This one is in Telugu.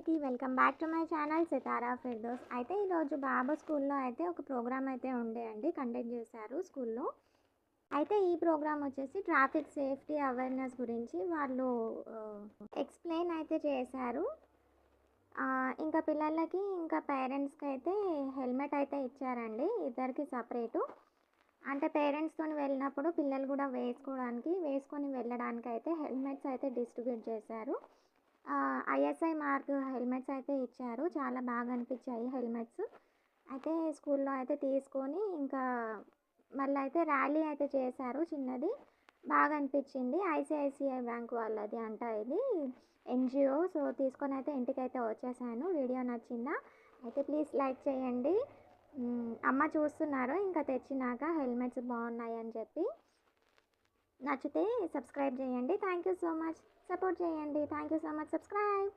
అందరికీ welcome back to my channel Sitara Firdous. అయితే ఈరోజు బాబు స్కూల్లో అయితే ఒక ప్రోగ్రామ్ అయితే ఉండే అండి, కండక్ట్ చేశారు స్కూల్లో. అయితే ఈ ప్రోగ్రామ్ వచ్చేసి ట్రాఫిక్ సేఫ్టీ అవేర్నెస్ గురించి వాళ్ళు ఎక్స్ప్లెయిన్ అయితే చేశారు. ఇంకా పిల్లలకి ఇంకా పేరెంట్స్కి అయితే హెల్మెట్ అయితే ఇచ్చారండి, ఇద్దరికి సపరేటు. అంటే పేరెంట్స్తో వెళ్ళినప్పుడు పిల్లలు కూడా వేసుకొని వెళ్ళడానికి అయితే హెల్మెట్స్ అయితే డిస్ట్రిబ్యూట్ చేశారు. ఐఎస్ఐ మార్క్ హెల్మెట్స్ అయితే ఇచ్చారు, చాలా బాగా అనిపించాయి హెల్మెట్స్. అయితే స్కూల్లో అయితే తీసుకొని ఇంకా మళ్ళీ అయితే ర్యాలీ అయితే చేశారు చిన్నది, బాగా అనిపించింది. ఐసిఐసిఐ బ్యాంక్ వాళ్ళది అంట ఇది ఎన్జిఓ. సో తీసుకొని అయితే ఇంటికైతే వచ్చేసాను. వీడియో నచ్చిందా అయితే ప్లీజ్ లైక్ చేయండి. అమ్మ చూస్తున్నారు ఇంకా తెచ్చినాక హెల్మెట్స్ బాగున్నాయి అని చెప్పి. నచ్చితే సబ్స్క్రైబ్ చేయండి. Thank you so much, support చేయండి. Thank you so much, subscribe.